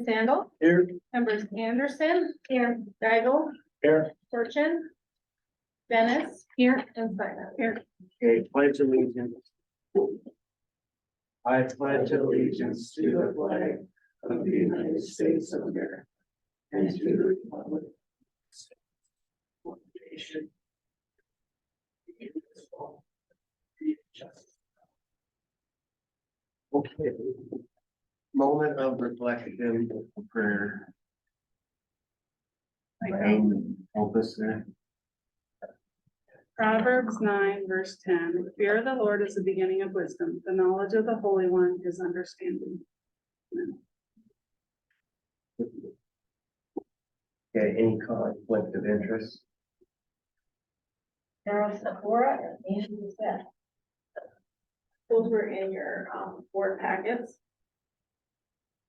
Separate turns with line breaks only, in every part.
Sandal.
Here.
Members Anderson. Here. Gagel.
Here.
Fortune. Dennis. Here. And Simon. Here.
Okay, pledge allegiance. I pledge allegiance to the flag of the United States of America and to the republic. Okay. Moment of reflection prayer. Help us there.
Proverbs 9, verse 10, the fear of the Lord is the beginning of wisdom. The knowledge of the Holy One is understanding.
Okay, any conflict of interest?
Darrell Sephora and Andy Lizette. Those were in your board packets.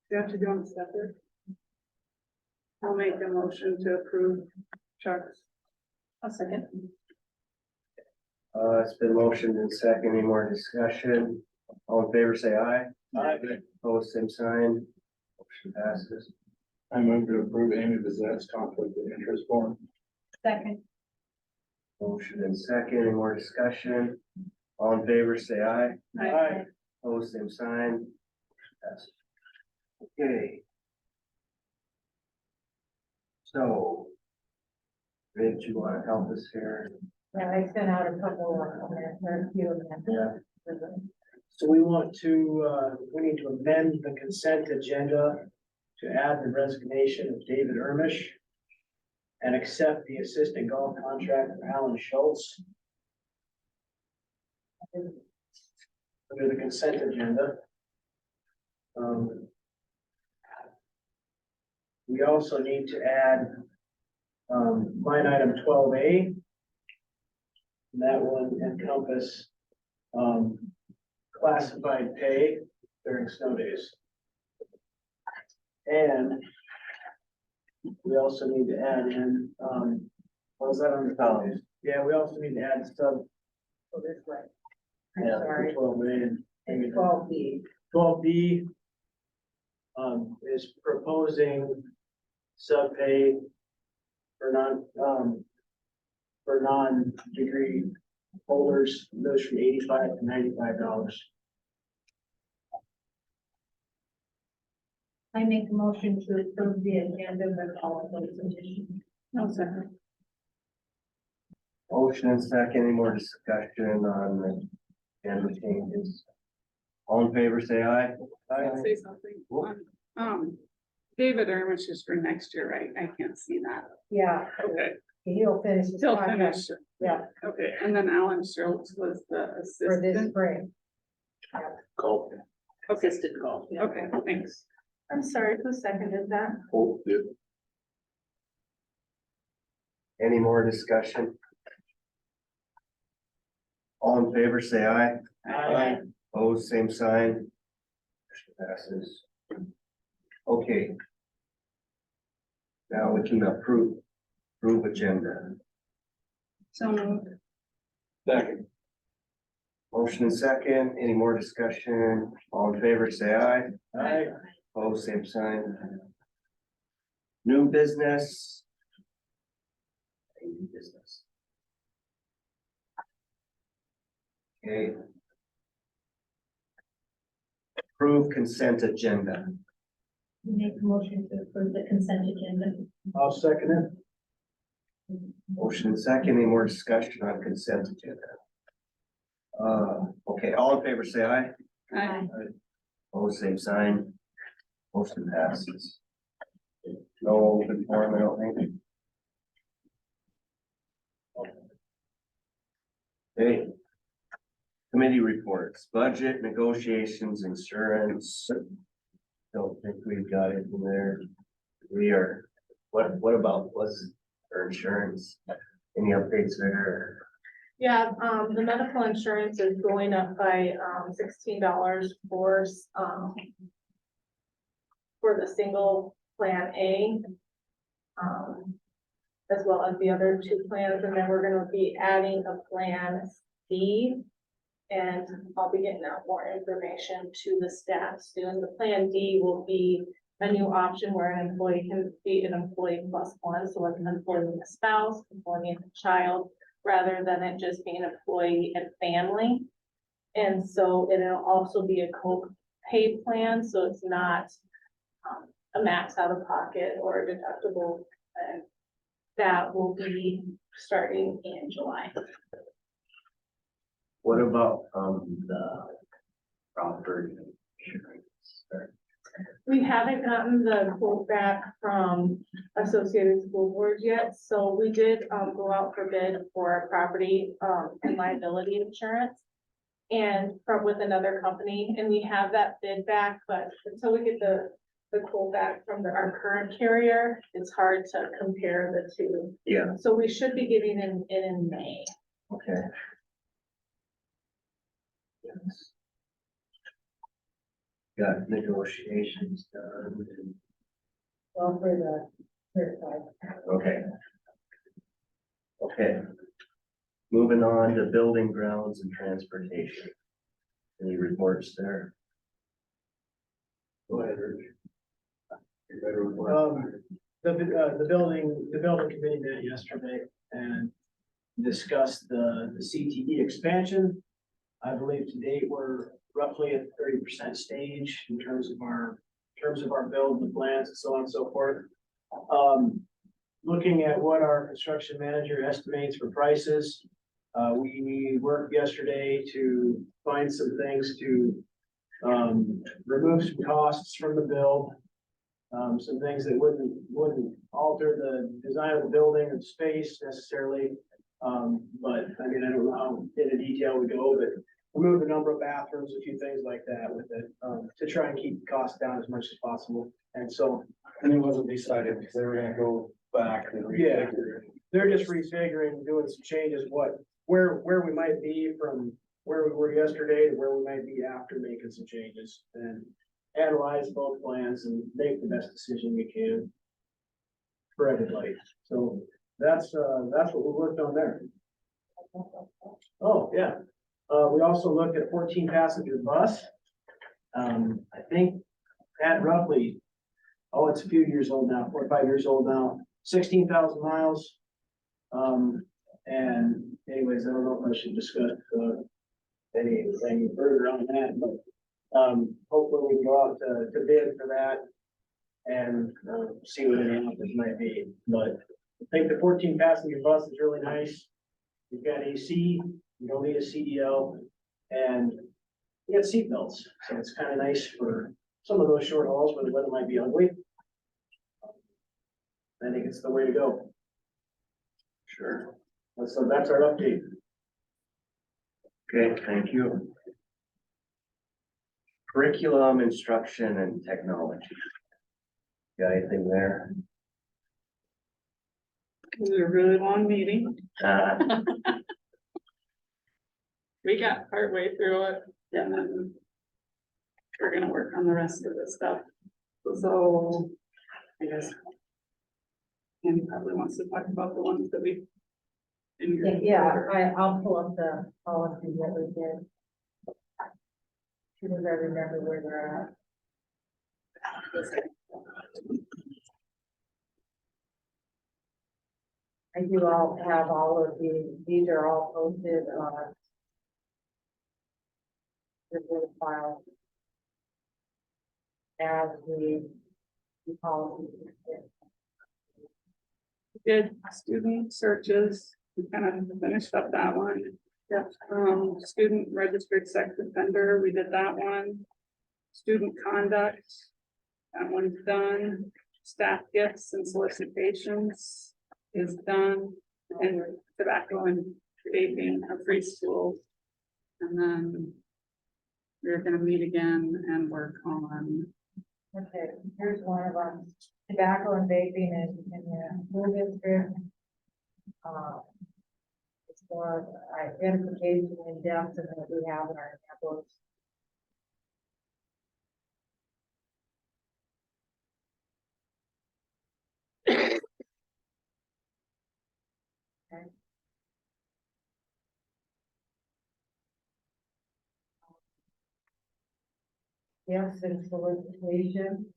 Do you have to do them separate? I'll make a motion to approve Chuck's.
A second.
It's been motioned and second. Any more discussion? All in favor, say aye.
Aye.
Opposed, same sign. Motion passes.
I move to approve Amy Bizet's conflict of interest form.
Second.
Motion and second. Any more discussion? All in favor, say aye.
Aye.
Opposed, same sign. Motion passes. Okay. So, Rich, you want to help us here?
Yeah, I sent out a couple of them, there are a few of them.
Yeah.
So we want to, we need to amend the consent agenda to add the resignation of David Ermish and accept the assistant golf contract for Alan Schultz under the consent agenda. We also need to add line item 12A. And that will encompass classified pay during snow days. And we also need to add in, what was that on the top? Yeah, we also need to add sub.
Oh, this way.
Yeah,
Sorry.
12A and
12B.
12B is proposing sub pay for non-degree holders, goes from $85 to $95.
I make a motion to approve the agenda with all of those additions.
No, second.
Motion and second. Any more discussion on the agenda changes? All in favor, say aye.
Can I say something? David Ermish is for next year, right? I can't see that.
Yeah,
Okay,
he'll finish his
he'll
contract
finish.
Yeah.
Okay, and then Alan Schultz was the
for this
assistant.
spring.
Golf.
Okay, assistant golf. Okay, thanks.
I'm sorry, who seconded that?
Hope did.
Any more discussion? All in favor, say aye.
Aye.
Opposed, same sign. Motion passes. Okay. Now we can approve agenda.
So moved.
Second.
Motion and second. Any more discussion? All in favor, say aye.
Aye.
Opposed, same sign. New business. New business. Okay. Approve consent agenda.
Make a motion to approve the consent agenda.
I'll second it.
Motion and second. Any more discussion on consent agenda? Okay, all in favor, say aye.
Aye.
Opposed, same sign. Motion passes. No open forum, I don't think. Okay. Committee reports, budget, negotiations, insurance. Don't think we've got it in there. We are, what about was for insurance? Any updates there?
Yeah, the medical insurance is going up by $16 for the single plan A. As well as the other two plans, and then we're gonna be adding a plan D. And I'll be getting out more information to the staff soon. The plan D will be a new option where an employee can be an employee plus one, so like an employee and a spouse, employee and a child, rather than it just being employee and family. And so it'll also be a co-pay plan, so it's not a max out of pocket or a deductible. And that will be starting in July.
What about, the property insurance?
We haven't gotten the quote back from Associated School Boards yet, so we did, go out for bid for property, and liability insurance. And from with another company, and we have that bid back, but until we get the quote back from our current carrier, it's hard to compare the two.
Yeah,
So we should be getting in May.
okay. Yes. Got negotiations done.
Well, for the third side.
Okay. Okay. Moving on to building grounds and transportation. Any reports there?
Go ahead, Rich. You better report.
The building committee met yesterday and discussed the CTE expansion. I believe to date, we're roughly at 30% stage in terms of our build, the plans and so on and so forth. Looking at what our construction manager estimates for prices, we worked yesterday to find some things to remove some costs from the build. Some things that wouldn't alter the design of the building or the space necessarily. But I mean, I don't know how into detail we go, but remove the number of bathrooms, a few things like that with it, to try and keep the cost down as much as possible. And so,
And it wasn't decided because they were gonna go back and
Yeah.
refigure it.
they're just refiguring, doing some changes, where we might be from where we were yesterday to where we might be after making some changes, and analyze both plans and make the best decision we can for everybody. So that's what we worked on there. Oh, yeah. We also looked at 14 passenger bus. I think at roughly, it's a few years old now, 4 or 5 years old now, 16,000 miles. And anyways, I don't know if I should discuss, anything further on that, but, hopefully we can go out to bid for that and, see what any offers might be. But I think the 14 passenger bus is really nice. You've got AC, you don't need a CDL, and you got seat belts, so it's kind of nice for some of those short hauls where the weather might be ugly. I think it's the way to go.
Sure.
So that's our update.
Okay, thank you. Curriculum, instruction and technology. Got anything there?
It was a really long meeting. We got partway through it, and then we're gonna work on the rest of the stuff. So, I guess Andy probably wants to talk about the ones that we. in your-
I'll pull up the policies that we did. Because I remember where they're at. I do all have all of these are all posted on the Word file as the policy.
Did student searches, we kind of finished up that one. Yep, student registered sex offender, we did that one. Student conduct, that one's done. Staff gifts and solicitations is done. And tobacco and vaping are free schools. And then we're gonna meet again and work on.
Okay, here's one of them, tobacco and vaping in the school district. It's for identification and depth and that we have in our handbooks. Okay. Yes, and solicitation.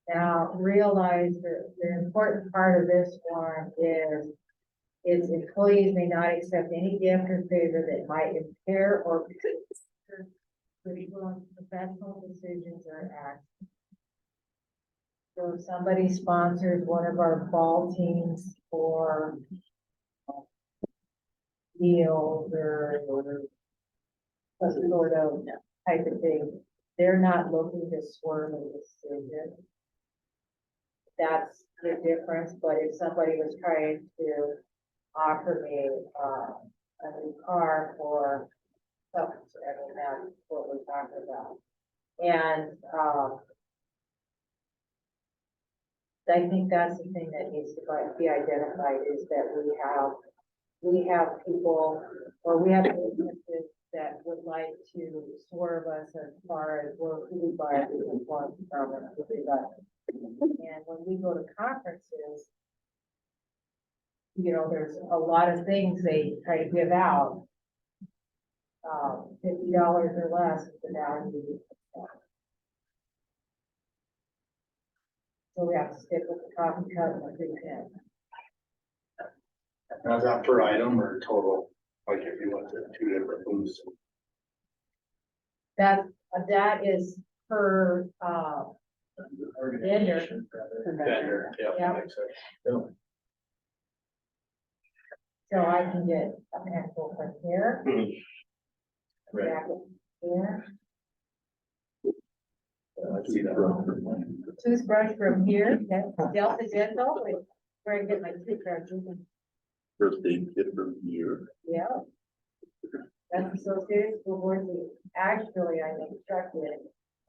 Now, realize that the important part of this one is employees may not accept any gift or favor that might impair or influence professional decisions or acts. So if somebody sponsors one of our ball teams for meals or a sort of type of thing, they're not looking to swerve a decision. That's the difference, but if somebody was trying to offer me, a new car for something, I mean, that's what we're talking about. And, I think that's the thing that needs to be identified is that we have people, or we have businesses that would like to swerve us as far as where we buy from and who we buy. And when we go to conferences, you know, there's a lot of things they try to give out. $50 or less is the value. So we have to stick with the coffee cup and the 3 pen.
Now, is that per item or total? Like if you went to 2 different booths?
That is per,
Organization, rather.
Vendor,
Yeah.
yeah, makes sense.
so I can get a pencil from here.
Right.
Jacket here,
I see that.
toothbrush from here, that's Delta Dental, where I get my toothbrush.
First aid kit from here.
Yeah. That's Associated School Boards, actually, I'm instructed,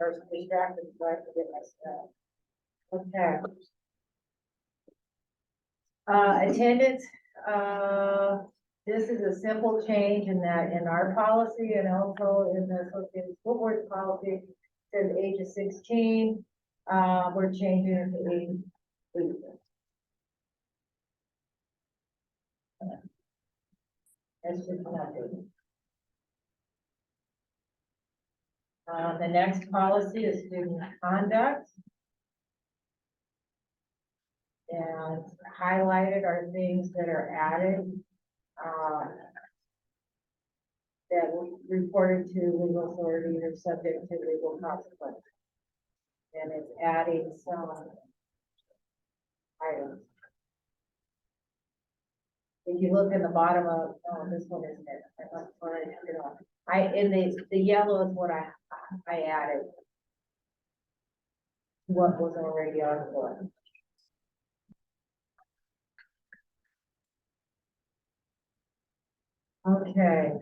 or distracted, so I can get my stuff. Okay. Attendance, this is a simple change in that in our policy and also in the Associated School Boards policy, it says age of 16, we're changing it to age 18. That's just nothing. The next policy is student conduct. And highlighted are things that are added, that were reported to legal authorities or subject to legal consequence. And it's adding some items. If you look in the bottom of, oh, this one isn't it. I'm sorry, in the yellow is what I added. What was already on the board. Okay,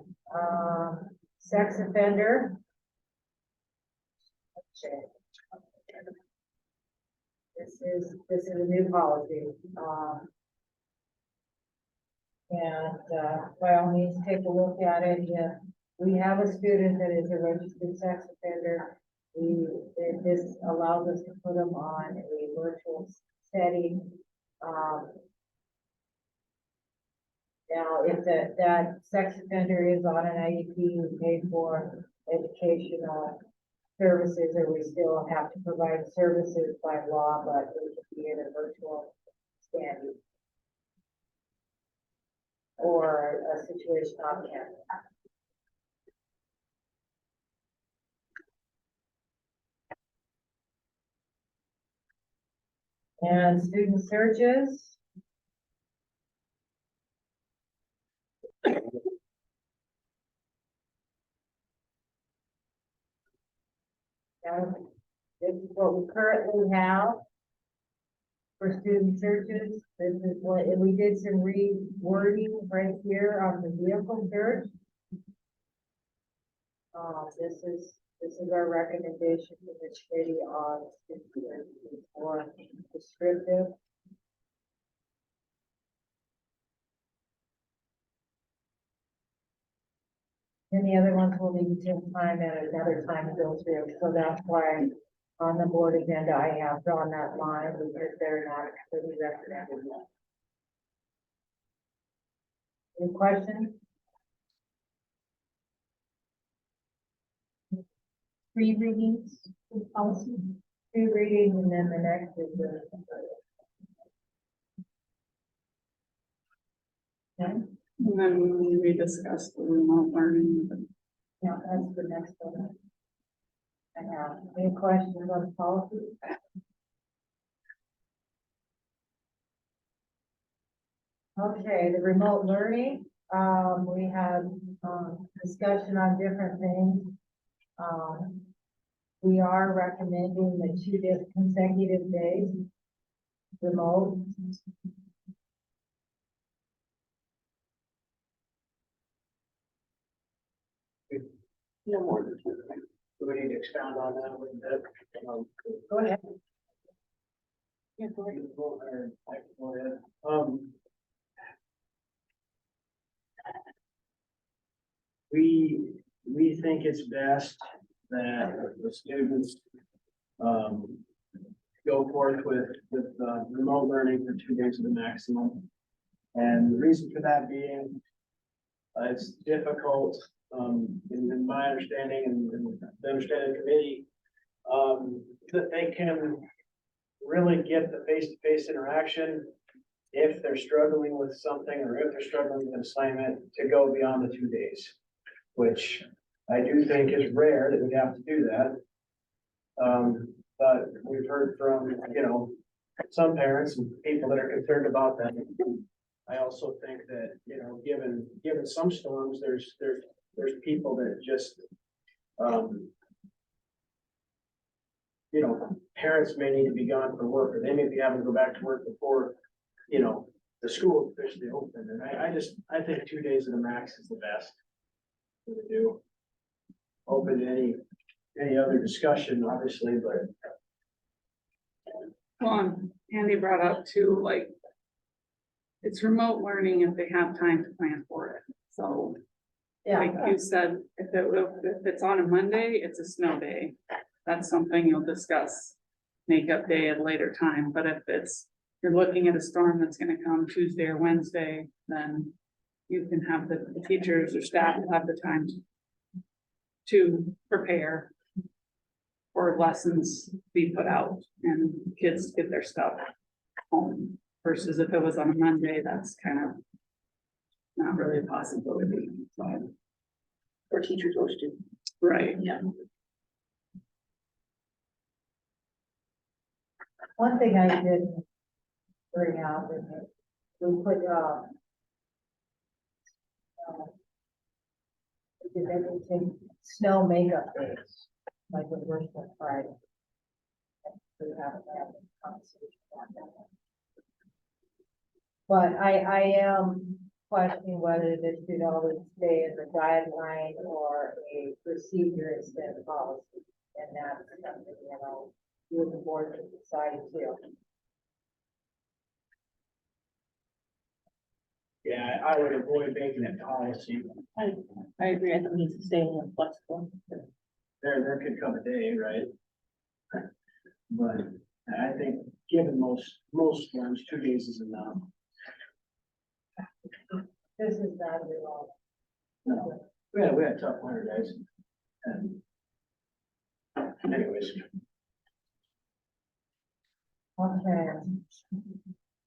sex offender. Okay. This is a new policy, and, by all means, take a look at it. Yeah, we have a student that is a registered sex offender. This allows us to put them on a virtual setting. Now, if that sex offender is on an IEP, we pay for educational services, or we still have to provide services by law, but it could be in a virtual standing. Or a situation on campus. And student searches. Now, this is what we currently have for student searches. This is what, and we did some rewording right here on the vehicle search. This is our recommendation to the committee on student searches, more descriptive. And the other ones will need to take time at another time to go through, so that's why on the board agenda, I have drawn that line because they're not really recommended yet. Any questions? 3 readings, policy, 2 readings. reading, and then the next is the. Okay,
And then we discussed the remote learning.
yeah, that's the next one. I have, any questions on policy? Okay, the remote learning, we had, discussion on different things. We are recommending the 2 consecutive days remote.
No more than two. Do we need to expound on that a little bit?
Go ahead.
Yeah, go ahead. Go ahead. We think it's best that the students, go forth with, remote learning for 2 days of the maximum. And the reason for that being, it's difficult, in my understanding and the understanding of the committee, that they can really get the face-to-face interaction if they're struggling with something or if they're struggling with an assignment to go beyond the 2 days, which I do think is rare that we have to do that. But we've heard from, some parents and people that are concerned about that. I also think that, given some storms, there's people that just, parents may need to be gone for work, or they may be having to go back to work before, the school is officially open. And I think 2 days of the max is the best thing to do. Open to any other discussion, obviously, but.
Well, Andy brought up too, like, it's remote learning if they have time to plan for it. So like
Yeah,
you said, if it's on a Monday, it's a snow day. That's something you'll discuss, makeup day at a later time. But if you're looking at a storm that's gonna come Tuesday or Wednesday, then you can have the teachers or staff will have the time to prepare for lessons be put out and kids get their stuff home. Versus if it was on a Monday, that's kind of not really a possibility. So,
For teachers or students.
right.
Yeah.
one thing I did bring out is that we put, did everything, snow makeup days, like with Worship Friday. We haven't had a conversation about that. But I am questioning whether this should always stay as a guideline or a procedure instead of policy. And that's something, you as the board should decide too.
Yeah, I would avoid making it policy.
I agree, I think it needs to stay flexible.
There could come a day, right? But I think given most ones, 2 days is enough.
This is not at all.
No, we had tough winter days. And anyways,
Okay.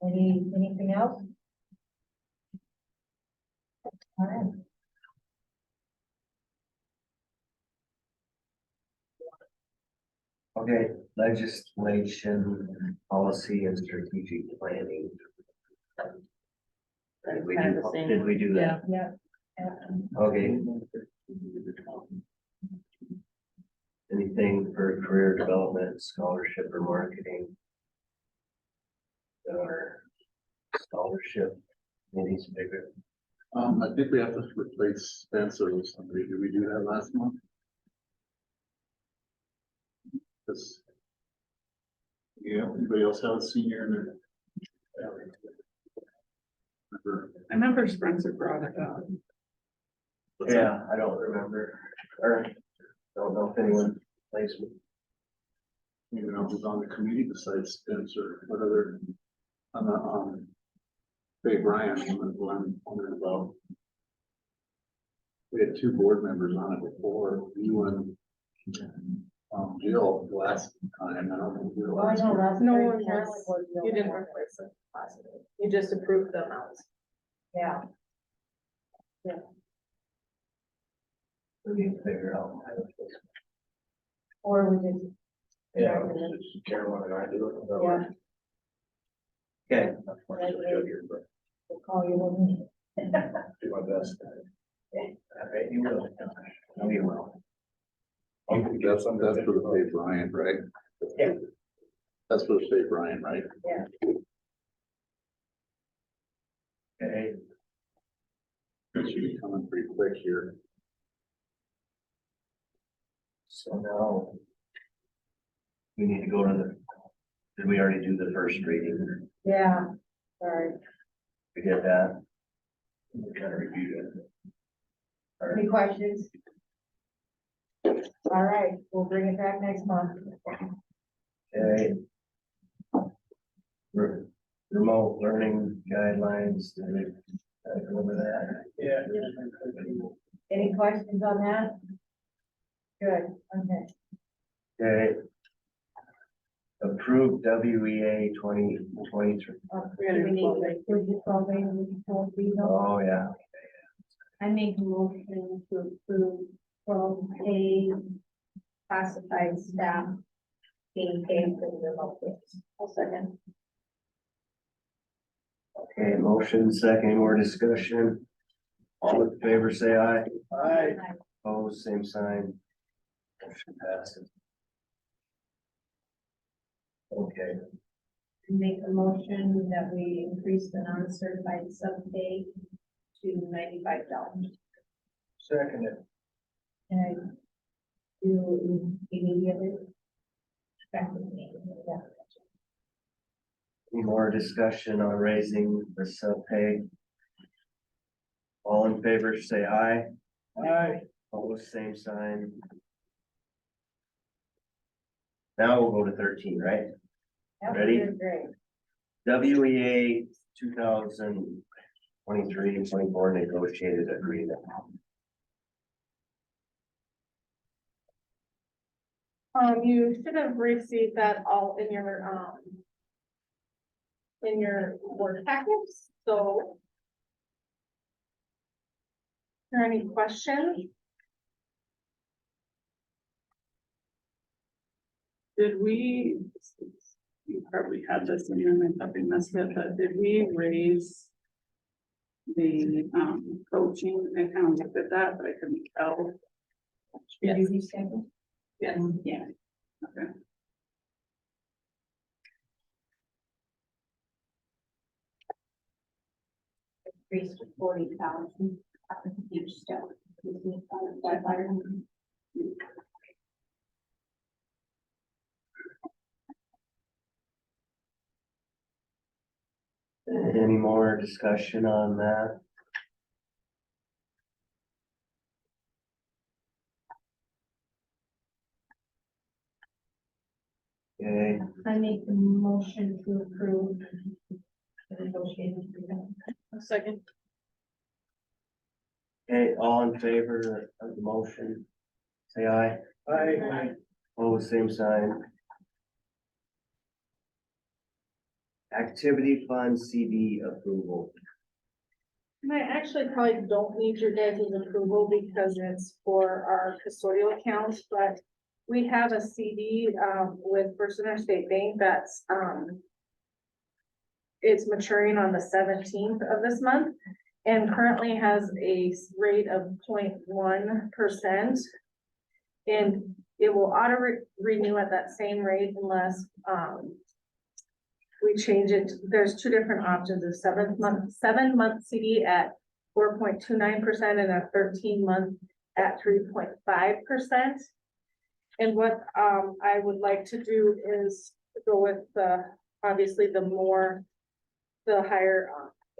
Anything else? All right.
Okay, legislation, policy and strategic planning. Did we
Kind of the same.
did we do that?
Yeah.
Okay. Anything for career development, scholarship or marketing? Or scholarship, anything's bigger?
I think we have to replace Spencer with somebody. Did we do that last month? This. Yeah, anybody else have a senior in there?
I remember Spencer brought it up.
Yeah, I don't remember, or don't know if anyone plays me.
Anyone else is on the committee besides Spencer? What other? On the, Bay Bryan, who I'm wondering about. We had 2 board members on it before, you and Jill last time, I don't think you
Well, I
were.
know last
No
spring
one
Carolyn
was-
was the
You
only
didn't
one.
replace it, possibly. You just approved the amounts.
Yeah,
We need to figure out.
or we just,
Yeah, it's Carolyn and I do it.
yeah,
Okay,
That's why I'm so judgy, but
we'll call you when we.
do my best.
I bet you will. No, you will.
That's for the state Brian, right?
Yeah.
That's for the state Brian, right?
Okay,
That should be coming pretty quick here.
so now. We need to go to the, did we already do the first reading?
Yeah, sorry.
We did that. We kind of reviewed it. All right.
Any questions? All right, we'll bring it back next month.
Okay. Remote learning guidelines, did we go over that?
Yeah.
Any questions on that? Good, okay.
Okay. Approved WEA 2023.
We need to approve the program, we can tell people.
Oh, yeah.
I make a motion to approve from a classified staff being paid for the remote days.
I'll second.
Okay, motion, second, any more discussion? All in favor, say aye.
Aye.
Opposed, same sign. Motion passes. Okay,
Make a motion that we increase the non-certified sub-pay to $95.
Second it.
And I do immediately. Effectively, yeah.
any more discussion on raising the sub pay? All in favor, say aye.
Aye.
Opposed, same sign. Now we'll go to 13, right?
Yep,
Ready?
you're great.
WEA 2023-24 negotiated agreement.
You should have received that all in your work packets, so. Are there any questions?
Did we, you probably had this in your, I probably missed it, but did we raise the, coaching? I kind of looked at that, but I couldn't tell.
Did you resend
Yes, yeah. Okay.
it? Increased to 40,000 each step.
Any more discussion on that? Okay,
I make the motion to approve the negotiated agreement.
A second.
okay, all in favor of the motion? Say aye.
Aye.
Oh, same sign. Activity fund CD approval.
And I actually probably don't need your guys' approval because it's for our custodial accounts, but we have a CD, with First Interstate Bank that's, it's maturing on the 17th of this month and currently has a rate of 0.1%. And it will renew at that same rate unless, we change it. There's two different options, a 7-month CD at 4.29% and a 13-month at 3.5%. And what I would like to do is go with obviously the higher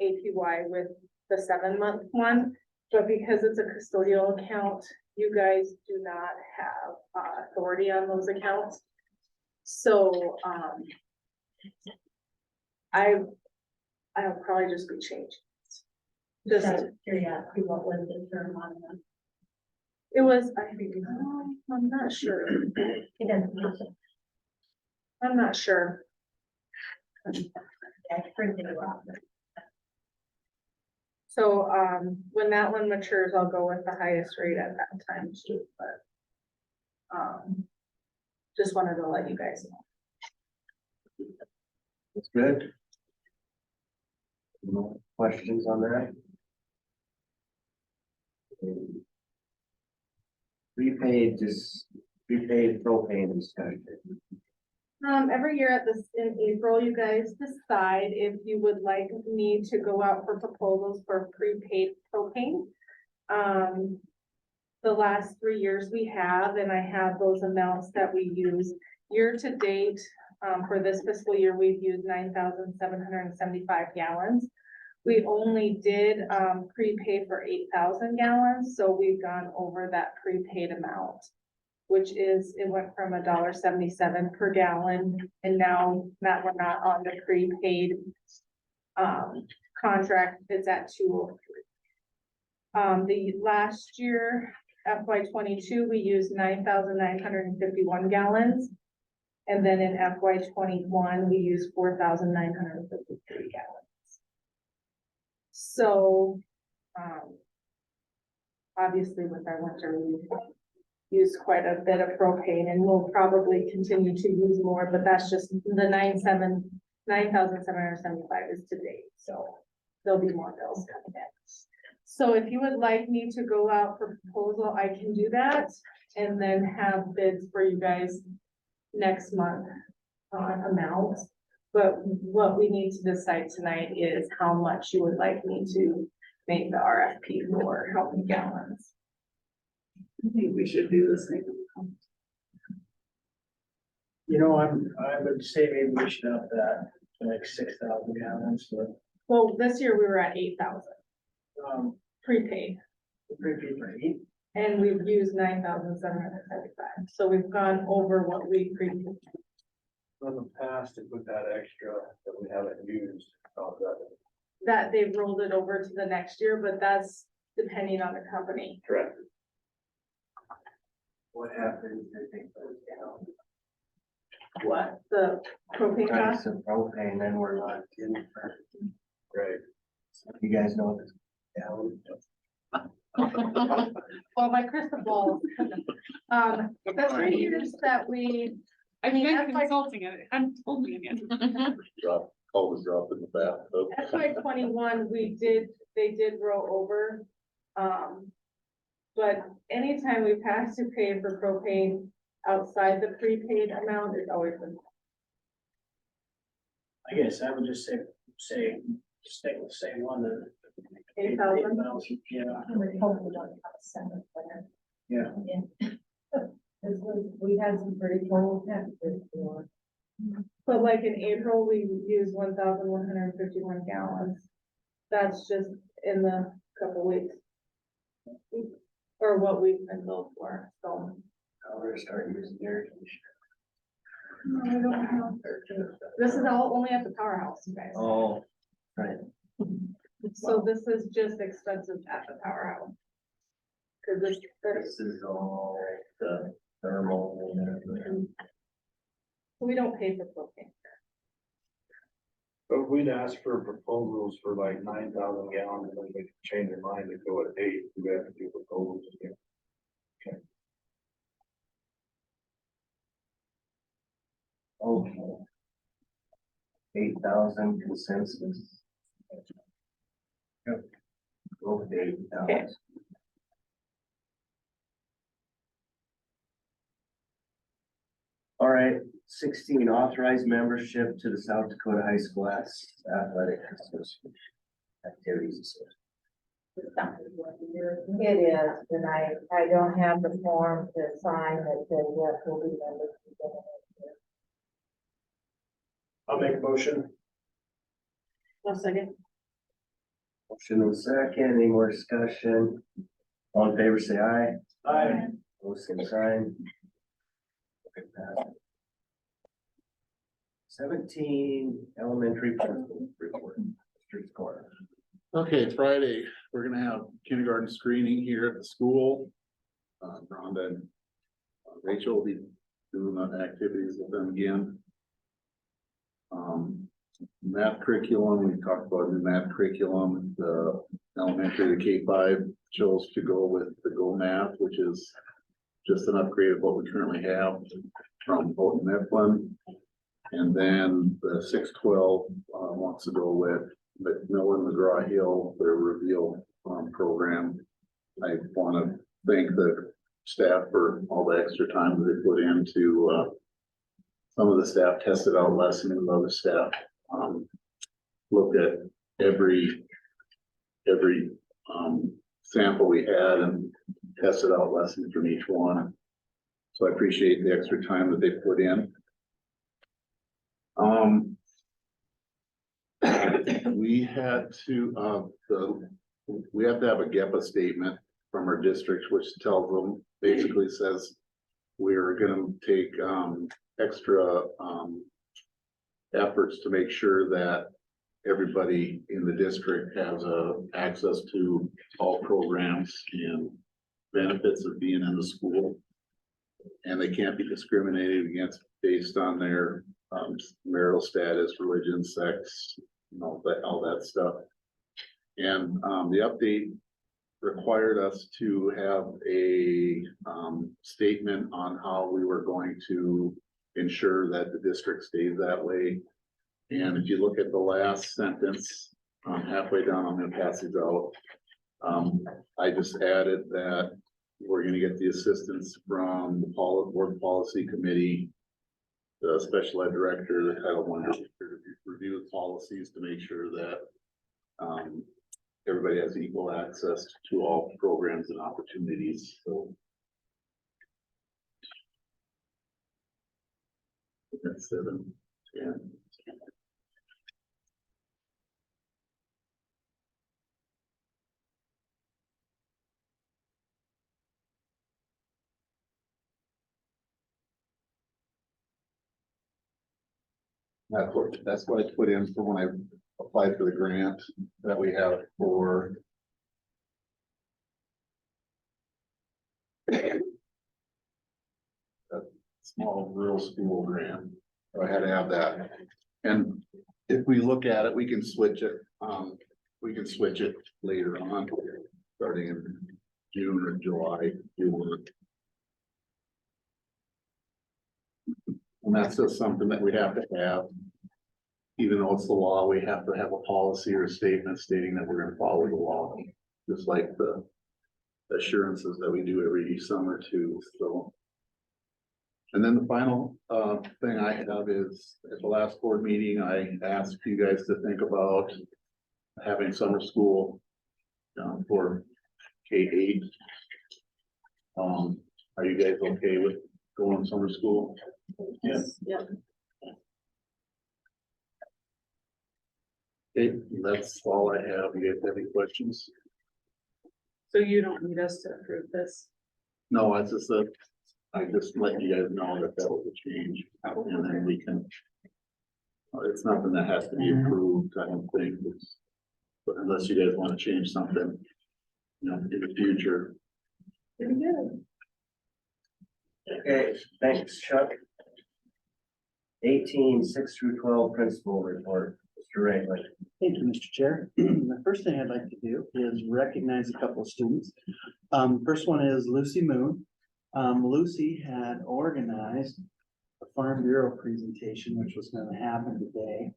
APY with the 7-month one. But because it's a custodial account, you guys do not have authority on those accounts. So I'll probably just be changing. Just,
Curiosity, what was the term on them?
It was, I'm not sure.
He doesn't.
I'm not sure.
That's pretty rough.
So, when that one matures, I'll go with the highest rate at that time too, but. Just wanted to let you guys know.
That's good. No questions on that? Prepaid propane discussion.
Every year at this, in April, you guys decide if you would like me to go out for proposals for prepaid propane. The last 3 years we have, and I have those amounts that we use. Year to date, for this fiscal year, we've used 9,775 gallons. We only did, prepay for 8,000 gallons, so we've gone over that prepaid amount. Which is, it went from $1.77 per gallon, and now that we're not on the prepaid contract, it's at $2.03. The last year, FY 22, we used 9,951 gallons. And then in FY 21, we used 4,953 gallons. So, obviously with our winter, we use quite a bit of propane, and we'll probably continue to use more, but that's just the 9,775 is to date, so there'll be more bills coming in. So if you would like me to go out for proposal, I can do that, and then have bids for you guys next month on amount. But what we need to decide tonight is how much you would like me to make the RFP for, how many gallons.
I think we should do the same.
You know, I would say maybe we should up that to like 6,000 gallons, but,
Well, this year we were at 8,000 prepaid,
prepaid for heat.
and we've used 9,775. So we've gone over what we prepaid.
In the past, to put that extra that we haven't used,
That they've rolled it over to the next year, but that's depending on the company.
correct.
What happens if they goes down?
What, the propane cost?
Price of propane, then we're locked in.
Right.
So you guys know it's down.
Well, my crystal ball. The 3 years that we, I mean,
I'm
that's like
consulting it, I'm holding it.
Always drop in the bathtub.
FY 21, they did roll over. But anytime we've had to pay for propane outside the prepaid amount, it's always been.
I guess I would just say, stick with the same one, the
8,000.
8,000, yeah.
I would hope we don't have a summer winter.
Yeah.
We had some pretty cold temperatures before.
But like in April, we used 1,151 gallons. That's just in the couple weeks. Or what we've been billed for, so.
We're gonna start using irrigation.
No, I don't know. This is all only at the powerhouse, you guys.
Oh, right.
So this is just expensive at the powerhouse. Cause this,
This is all the thermal and everything.
we don't pay for propane.
But we'd ask for proposals for like 9,000 gallons, and then we could change our mind and go at 8, we have to do proposals again.
Okay. 8,000 consensus. Yep. Go with 8,000. All right, 16, authorized membership to the South Dakota High School Athletic Association activities.
It is, and I don't have the form to sign that says yes, we'll be members.
I'll make a motion.
1 second.
Motion and second, any more discussion? All in favor, say aye.
Aye.
Opposed, same sign. Okay, pass. 17, elementary principal report. Mr. Score.
Okay, Friday, we're gonna have kindergarten screening here at the school. Rhonda and Rachel will be doing the activities with them again. Math curriculum, we talked about the math curriculum, the elementary to K-5 chose to go with the Go Math, which is just an upgrade of what we currently have from Bolton Mifflin. And then the 6-12 wants to go with McMillan McGraw Hill, their reveal program. I want to thank the staff for all the extra time that they put into some of the staff tested out lessons, other staff looked at every sample we had and tested out lessons from each one. So I appreciate the extra time that they put in. We had to we have to have a GEPA statement from our district, which tells them, basically says we're gonna take extra efforts to make sure that everybody in the district has access to all programs and benefits of being in the school. And they can't be discriminated against based on their marital status, religion, sex, all that stuff. And the update required us to have a statement on how we were going to ensure that the district stays that way. And if you look at the last sentence, halfway down, I'm gonna pass these out. I just added that we're gonna get the assistance from the board policy committee, the special ed director, the Title I director, to review the policies to make sure that everybody has equal access to all programs and opportunities. So that's 7, 10. That's what I put in for when I applied for the grant that we have for a small rural school grant. So I had to have that. And if we look at it, we can switch it. We can switch it later on, starting in June or July. If you want. And that's just something that we have to have. Even though it's the law, we have to have a policy or a statement stating that we're gonna follow the law, just like the assurances that we do every summer too, so. And then the final thing I have is, at the last board meeting, I asked you guys to think about having summer school for K-8. Are you guys okay with going to summer school? Yes.
Yep.
Okay, that's all I have. You guys have any questions?
So you don't need us to approve this.
No, it's just that I just let you guys know that that was a change, and then we can. It's nothing that has to be approved, I don't think, but unless you guys want to change something, you know, in the future.
Pretty good.
Okay, thanks, Chuck. 18, 6 through 12 principal report, Mr. Wrigley.
Thank you, Mr. Chair. The first thing I'd like to do is recognize a couple of students. First one is Lucy Moon. Lucy had organized a Farm Bureau presentation, which was going to happen today.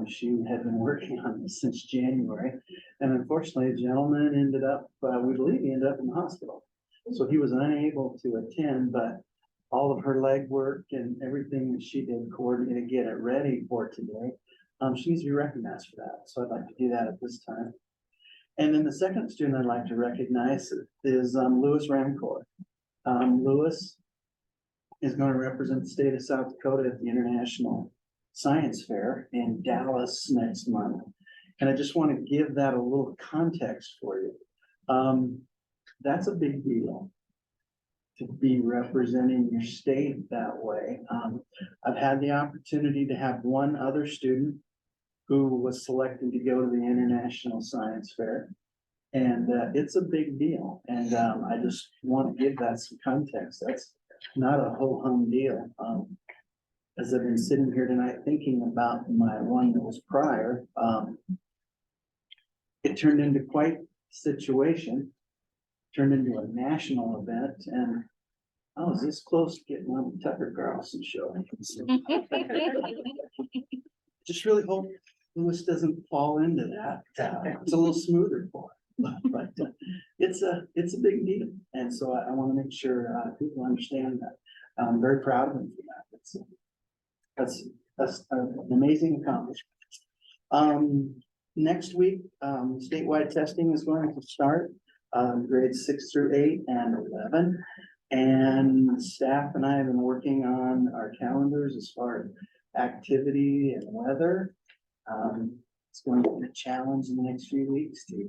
She had been working on this since January, and unfortunately, a gentleman ended up, we believe he ended up in the hospital. So he was unable to attend, but all of her legwork and everything that she did coordinated to get it ready for today. She needs to be recognized for that. So I'd like to do that at this time. And then the second student I'd like to recognize is Lewis Ramcourt. Lewis is going to represent the state of South Dakota at the International Science Fair in Dallas next month. And I just want to give that a little context for you. That's a big deal to be representing your state that way. I've had the opportunity to have one other student who was selected to go to the International Science Fair.
And it's a big deal, and I just want to give that some context. That's not a ho-hum deal. As I've been sitting here tonight thinking about my one that was prior, it turned into quite a situation, turned into a national event, and I was this close to getting on the Tucker Carlson show. So, just really hope Lewis doesn't fall into that. It's a little smoother for him, but it's a big deal. And so I want to make sure people understand that. I'm very proud of him for that. That's an amazing accomplishment. Next week, statewide testing is going to start, grades 6 through 8 and 11. And staff and I have been working on our calendars as far as activity and weather. It's going to be a challenge in the next few weeks to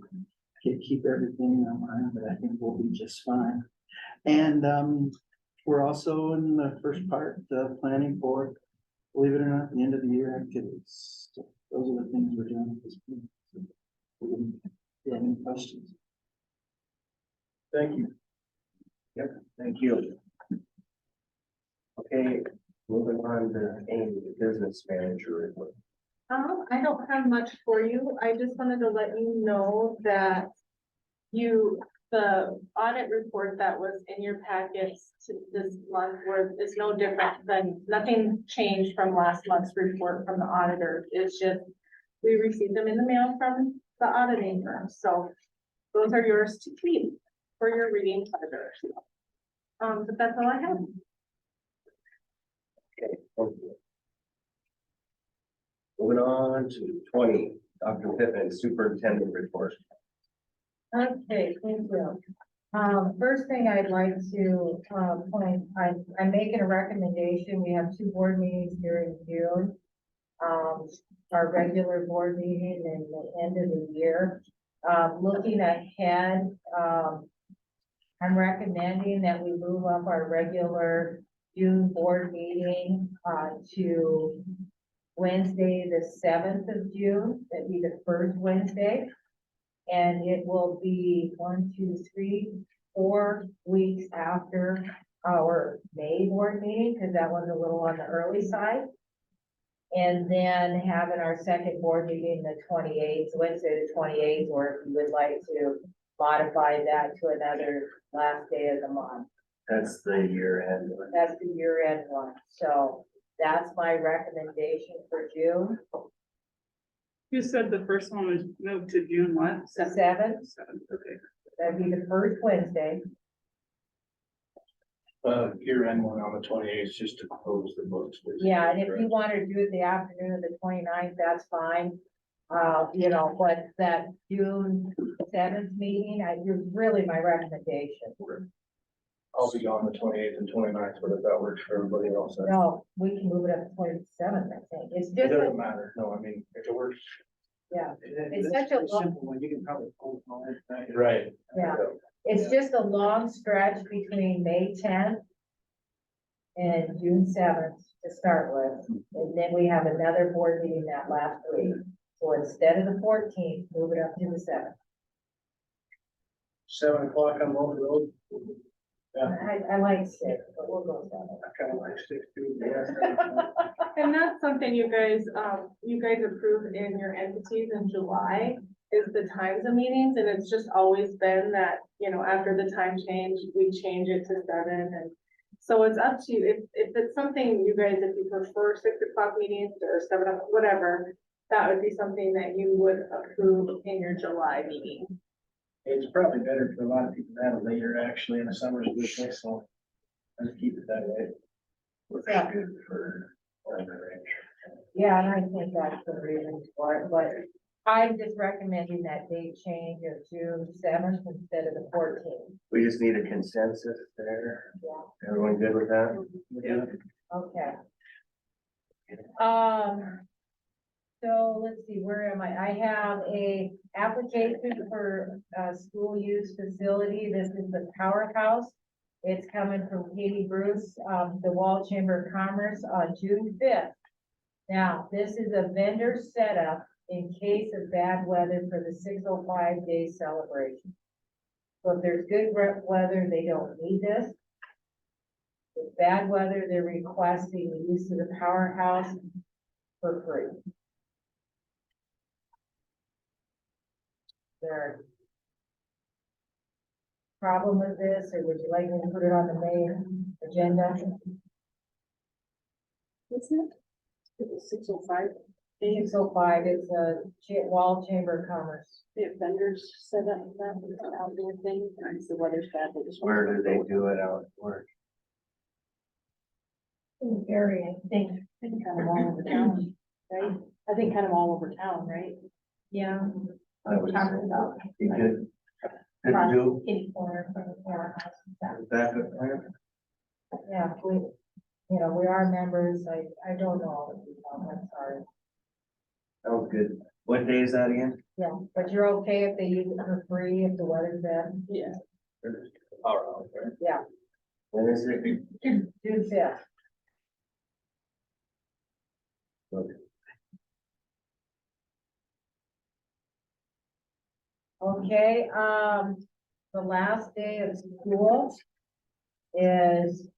keep everything in mind, but I think we'll be just fine. And we're also in the first part of planning for, believe it or not, the end of the year activities. So those are the things we're doing at this point. So, do you have any questions?
Thank you.
Yep, thank you. Okay, moving on to Amy, the business manager report.
I don't have much for you. I just wanted to let you know that the audit report that was in your packets this month is no different than, nothing changed from last month's report from the auditor. It's just, we received them in the mail from the auditing firm. So those are yours to keep for your reading pleasure. But that's all I have.
Okay, thank you. Moving on to 20, Dr. Pittman, superintendent report.
Okay, thank you. First thing I'd like to, point, I'm making a recommendation. We have 2 board meetings here in June. Our regular board meeting and the end of the year. Looking ahead, I'm recommending that we move up our regular June board meeting, to Wednesday, the 7th of June. That'd be the first Wednesday. And it will be 1, 2, 3, 4 weeks after our May board meeting, because that one's a little on the early side. And then having our second board meeting, the 28th, Wednesday, the 28th, or if you would like to modify that to another last day of the month.
That's the year end.
That's the year end one. So that's my recommendation for June.
You said the first one was moved to June what?
The 7th,
7th, okay.
that'd be the first Wednesday.
Year end one on the 28th, just to close the books. basically,
Yeah, and if
correct?
you want to do it the afternoon of the 29th, that's fine. You know, but that June 7th meeting, is really my recommendation.
I'll be on the 28th and 29th, but if that works for everybody else, that
No, we can move it up to 27th, I think. It's
it
just,
doesn't matter. No, I mean, if it works.
yeah,
It's
such a long-
simple one. You can probably pull it back.
Right.
yeah. It's just a long stretch between May 10th and June 7th to start with. And then we have another board meeting that last week. So instead of the 14th, move it up to the 7th.
7 o'clock on Mullen Road. Yeah,
I like 6, but we'll go 7.
I kind of like 6 too. Yeah.
And that's something you guys approved in your entities in July, is the times of meetings, and it's just always been that, you know, after the time change, we change it to 7, and so it's up to you, if it's something you guys, if you prefer 6 o'clock meetings or 7 o'clock, whatever, that would be something that you would approve in your July meeting.
It's probably better for a lot of people to have it later, actually, in the summers with this, so let's keep it that way.
Looks
Yeah.
good for the range.
Yeah, and I think that's the reason for it, but I'm just recommending that date change of June 7th instead of the 14th.
We just need a consensus there.
Yeah.
Everyone good with that?
Yeah.
Okay. So let's see, where am I? I have a application for a school use facility. This is the Powerhouse. It's coming from Katie Bruce, the Wall Chamber of Commerce on June 5th. Now, this is a vendor setup in case of bad weather for the 605-day celebration. So if there's good weather, they don't need this. With bad weather, they're requesting the use of the powerhouse for free. There problem with this, or would you like me to put it on the main agenda?
What's that? It's 6:05.
605, it's a Wall Chamber of Commerce.
They have vendors set up that with an outdoor thing, and it's the weather's bad, they just.
Where do they do it out at work?
Area, I think kind of all over town, right? I think kind of all over town, right? Yeah.
I would
Talking
say
about
you could do
kitty corner from the powerhouse and stuff.
backup plan.
Yeah, we are members, I don't know all the details, I'm sorry.
Sounds good. What day is that again?
Yeah, but you're okay if they use it for free if the weather's bad?
Yeah.
All right.
Yeah.
When is it?
June 5th.
Okay.
Okay, the last day of school is,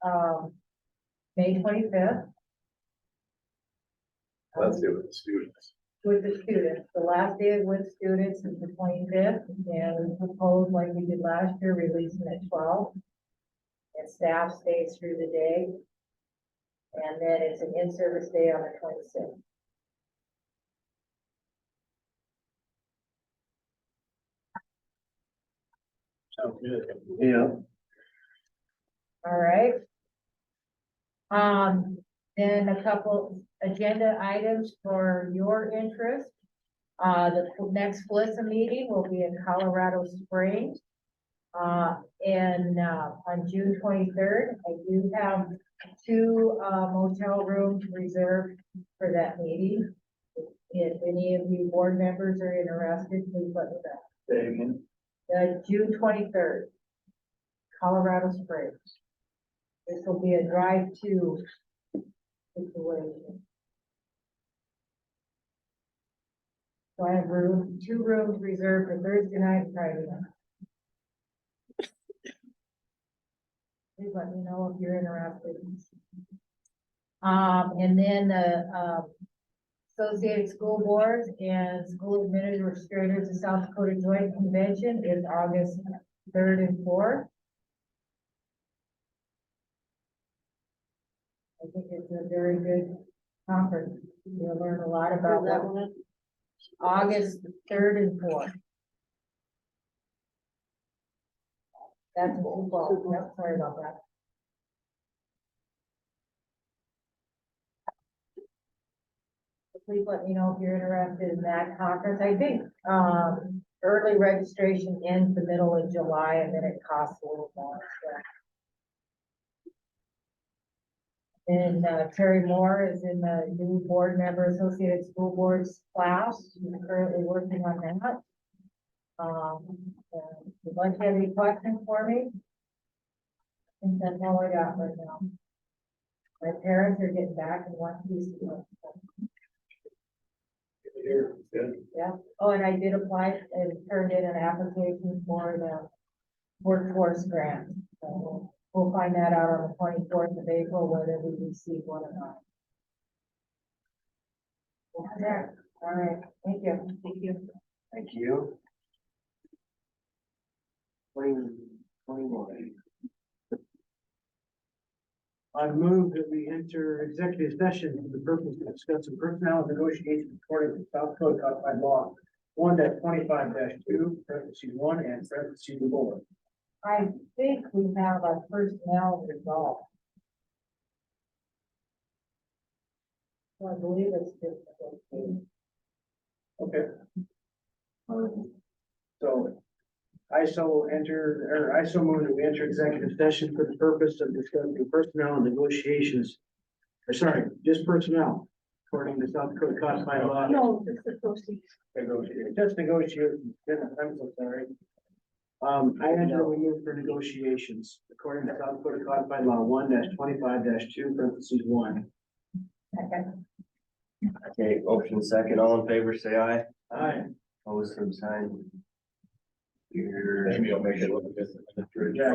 May 25th.
Let's do it with the students.
With the students, the last day with students is the 25th, and we propose, like we did last year, releasing at 12. And staff stays through the day. And then it's an in-service day on the 26th.
Sounds good.
Yeah.
All right. Then a couple agenda items for your interest. The next FLISA meeting will be in Colorado Springs. On June 23rd, I do have 2 motel rooms reserved for that meeting. If any of you board members are interested, please let me know.
Say again.
June 23rd, Colorado Springs. This will be a drive-to situation. So I have 2 rooms reserved for Thursday night and Friday night. Please let me know if you're interested. And then the Associated School Boards and School Administrators of South Dakota Joint Convention is August 3rd and 4th. I think it's a very good conference. You'll learn a lot about
That
what
one.
August 3rd and 4th. That's in Sioux Falls. Yep, sorry about that. Please let me know if you're interested in that conference. I think, early registration ends the middle of July and then it costs a little more. So. And, Terry Moore is in the new board member Associated School Boards class. She's currently working on that. Would like to have any questions for me? I think that's all I got right now. My parents are getting back in one piece.
Here, good.
Yeah, oh, and I did apply and turned in an application for the workforce grant. So we'll find that out on the 24th of April, whether we receive one or not. Okay, all right, thank you. Thank you.
Thank you. 21.
I move that we enter executive session for the purpose of discussing personnel negotiations according to South Dakota Codified Law 1-25-2, parentheses 1 and parentheses 4.
I think we have our personnel resolved. So I believe it's just.
Okay. So I so move that we enter executive session for the purpose of discussing personnel and negotiations. Or sorry, just personnel, according to South Dakota Codified Law.
No, it's the proceeds.
Just negotiations. I'm so sorry. I enter we move for negotiations, according to South Dakota Codified Law 1-25-2, parentheses 1.
Second.
Okay, motion second, all in favor, say aye.
Aye.
Opposed, same sign. Here.
Maybe I'll make it look good.
Yeah.